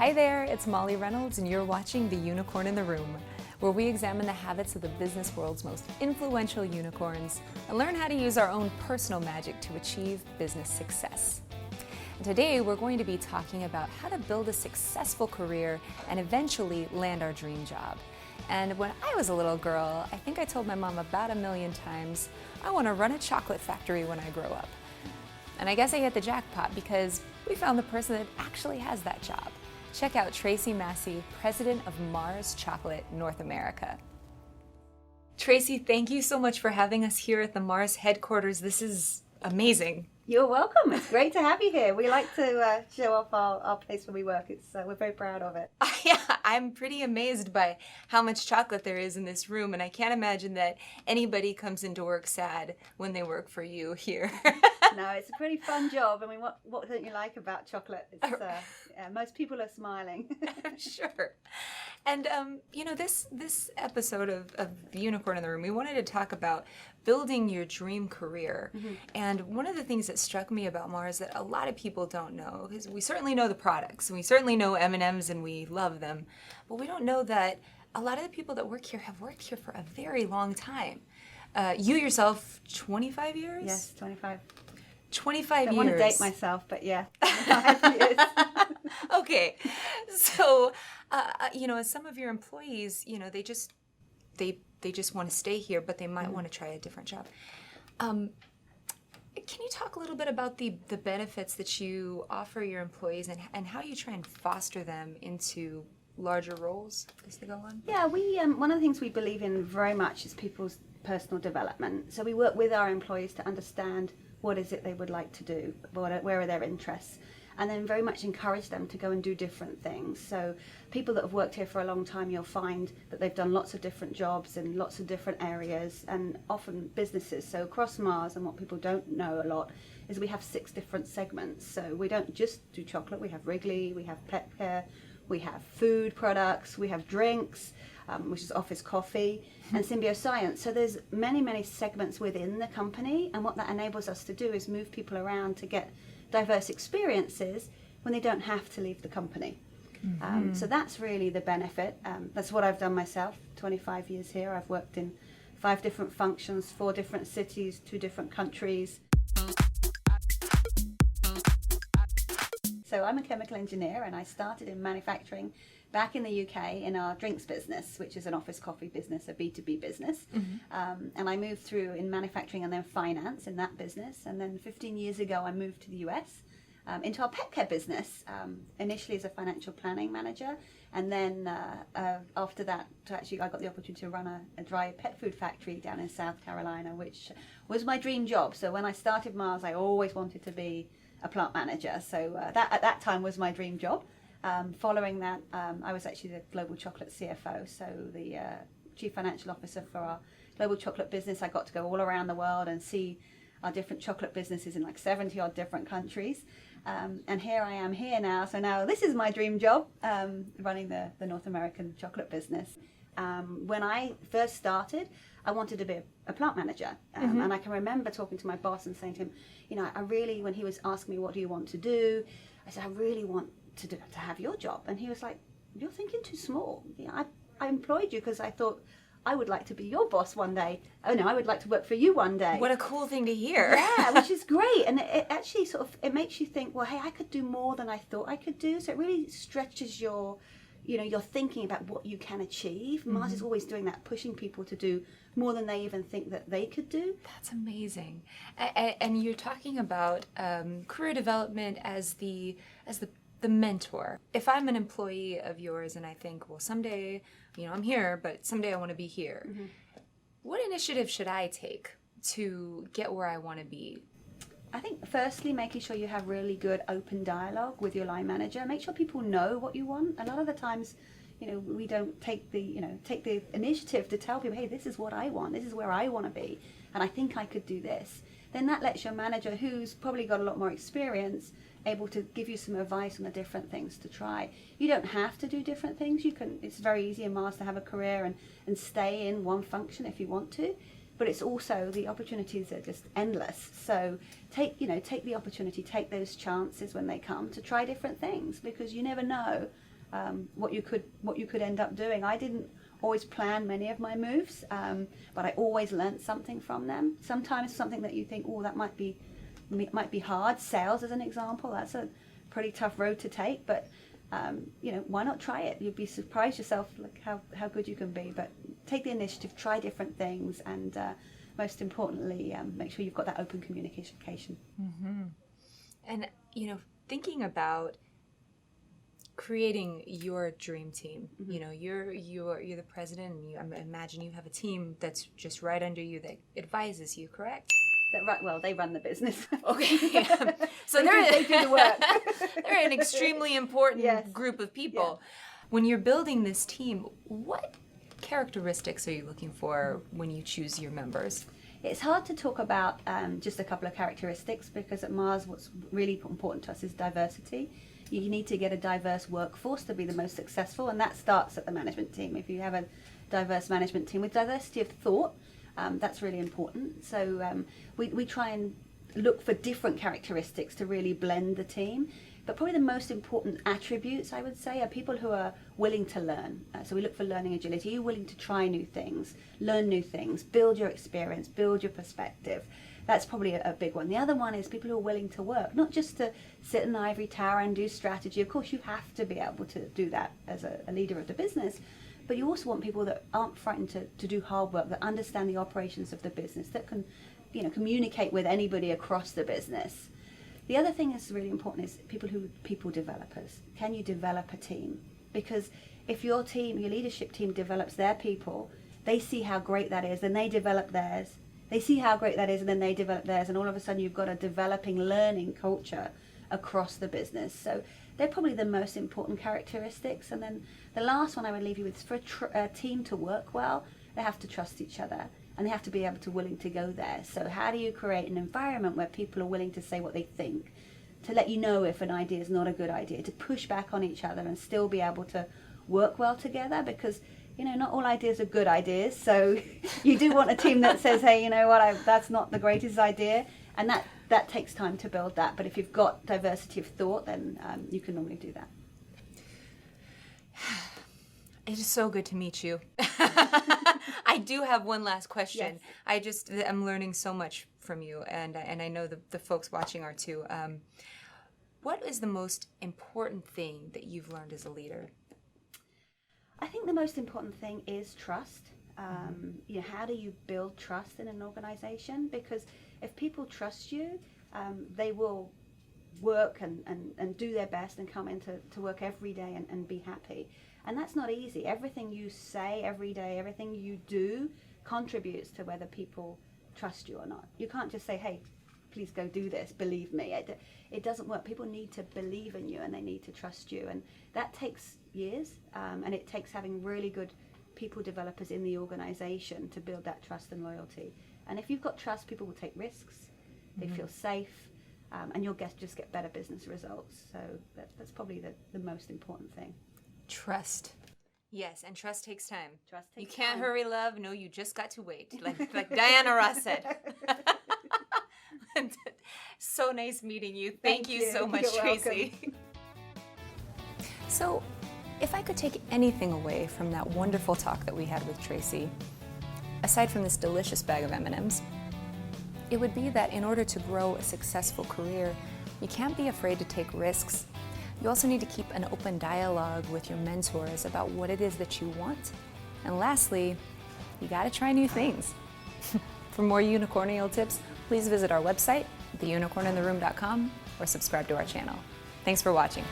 Hi there, it's Molly Reynolds, and you're watching The Unicorn in the Room, where we examine the habits of the business world's most influential unicorns and learn how to use our own personal magic to achieve business success. And today, we're going to be talking about how to build a successful career and eventually land our dream job. And when I was a little girl, I think I told my mom about 1,000,000 times, I want to run a chocolate factory when I grow up. And I guess I hit the jackpot because we found the person that actually has that job. Check out Tracey Massey, president of Mars Chocolate North America. Tracy, thank you so much for having us here at the Mars headquarters. This is amazing. You're welcome. It's great to have you here. We like to show off our place where we work. We're very proud of it. Yeah, I'm pretty amazed by how much chocolate there is in this room, and I can't imagine that anybody comes into work sad when they work for you here. No, it's a pretty fun job. I mean, what don't you like about chocolate? It's, most people are smiling. Sure. And, this episode of The Unicorn in the Room, we wanted to talk about building your dream career. Mm-hmm. And one of the things that struck me about Mars that a lot of people don't know, is we certainly know the products, and we certainly know M&Ms and we love them, but we don't know that a lot of the people that work here have worked here for a very long time. You yourself, 25 years? Yes, 25. 25 years. I want to date myself, but yeah, 25 years. Okay. So, as some of your employees, they just want to stay here, but they might want to try a different job. Can you talk a little bit about the benefits that you offer your employees and how you try and foster them into larger roles as they go on? Yeah, we one of the things we believe in very much is people's personal development. So we work with our employees to understand what is it they would like to do, where are their interests, and then very much encourage them to go and do different things. So people that have worked here for a long time, you'll find that they've done lots of different jobs in lots of different areas, and often businesses. So across Mars, and what people don't know a lot, is we have 6 different segments. So we don't just do chocolate, we have Wrigley, we have pet care, we have food products, we have drinks, which is office coffee, and symbioscience. So there's many, many segments within the company, and what that enables us to do is move people around to get diverse experiences when they don't have to leave the company. Mm-hmm. So that's really the benefit. That's what I've done myself, 25 years here. I've worked in 5 different functions, 4 different cities, 2 different countries. So I'm a chemical engineer, and I started in manufacturing back in the UK in our drinks business, which is an office coffee business, a B2B business. Mm-hmm. And I moved through in manufacturing and then finance in that business. And then 15 years ago, I moved to the US into our pet care business, initially as a financial planning manager. And then after that, I got the opportunity to run a dry pet food factory down in South Carolina, which was my dream job. So when I started Mars, I always wanted to be a plant manager. So that at that time was my dream job. Following that, I was actually the global chocolate CFO, so the chief financial officer for our global chocolate business. I got to go all around the world and see our different chocolate businesses in like 70 odd different countries. And here I am here now. So now this is my dream job, running the North American chocolate business. When I first started, I wanted to be a plant manager. And I can remember talking to my boss and saying to him, I really, when he was asking me, what do you want to do? I said, I really want to have your job. And he was like, you're thinking too small. I employed you because I thought I would like to be your boss one day. Oh no, I would like to work for you one day. What a cool thing to hear. Yeah, which is great. And it actually it makes you think, well, hey, I could do more than I thought I could do. So it really stretches your thinking about what you can achieve. Mm-hmm. Mars is always doing that, pushing people to do more than they even think that they could do. That's amazing. And you're talking about career development as the mentor. If I'm an employee of yours and I think, well, someday, I'm here, but someday I want to be here. Mm-hmm. What initiative should I take to get where I want to be? I think firstly, making sure you have really good open dialogue with your line manager. Make sure people know what you want. A lot of the times, we don't take the initiative to tell people, hey, this is what I want. This is where I want to be. And I think I could do this. Then that lets your manager, who's probably got a lot more experience, able to give you some advice on the different things to try. You don't have to do different things. It's very easy in Mars to have a career and stay in one function if you want to. But it's also, the opportunities are just endless. So take the opportunity, take those chances when they come to try different things, because you never know what you could end up doing. I didn't always plan many of my moves, but I always learned something from them. Sometimes something that you think, oh, that might be hard. Sales, as an example, that's a pretty tough road to take, but why not try it? You'd be surprised yourself, like how good you can be. But take the initiative, try different things, and most importantly, make sure you've got that open communication. Mm-hmm. And thinking about creating your dream team, Mm-hmm. You're the president, and I imagine you have a team that's just right under you that advises you, correct? Well, they run the business. Okay. So they do the work. They're an extremely important Yes. group of people. Yeah. When you're building this team, what characteristics are you looking for when you choose your members? It's hard to talk about just a couple of characteristics, because at Mars what's really important to us is diversity. You need to get a diverse workforce to be the most successful, and that starts at the management team. If you have a diverse management team with diversity of thought, that's really important. So we try and look for different characteristics to really blend the team. But probably the most important attributes, I would say, are people who are willing to learn. So we look for learning agility. You're willing to try new things, learn new things, build your experience, build your perspective. That's probably a big one. The other one is people who are willing to work, not just to sit in an ivory tower and do strategy. Of course, you have to be able to do that as a leader of the business. But you also want people that aren't frightened to do hard work, that understand the operations of the business, that can communicate with anybody across the business. The other thing that's really important is people developers. Can you develop a team? Because if your leadership team develops their people, they see how great that is, then they develop theirs. They see how great that is, and then they develop theirs, and all of a sudden you've got a developing learning culture across the business. So they're probably the most important characteristics. And then the last one I would leave you with is for a team to work well, they have to trust each other, and they have to be willing to go there. So how do you create an environment where people are willing to say what they think, to let you know if an idea is not a good idea, to push back on each other and still be able to work well together? Because not all ideas are good ideas. So you do want a team that says, hey, you know what, that's not the greatest idea. And that takes time to build that. But if you've got diversity of thought, then you can normally do that. It is so good to meet you. I do have one last question. Yes. I'm learning so much from you, and I know the folks watching are too. What is the most important thing that you've learned as a leader? I think the most important thing is trust. How do you build trust in an organization? Because if people trust you, they will work and do their best and come into work every day and be happy. And that's not easy. Everything you say every day, everything you do contributes to whether people trust you or not. You can't just say, hey, please go do this, believe me. It doesn't work. People need to believe in you, and they need to trust you. And that takes years, and it takes having really good people developers in the organization to build that trust and loyalty. And if you've got trust, people will take risks, they feel safe, and you'll just get better business results. So that's probably the most important thing. Trust. Yes, and trust takes time. Trust takes You can't time. hurry love. No, you just got to wait. Like Diana Ross said. So nice meeting you. Thank you so much, You're Tracy. welcome. So, if I could take anything away from that wonderful talk that we had with Tracy, aside from this delicious bag of M&Ms, it would be that in order to grow a successful career, you can't be afraid to take risks. You also need to keep an open dialogue with your mentors about what it is that you want. And lastly, you gotta try new things. For more unicornial tips, please visit our website, theunicornintheroom.com, or subscribe to our channel. Thanks for watching.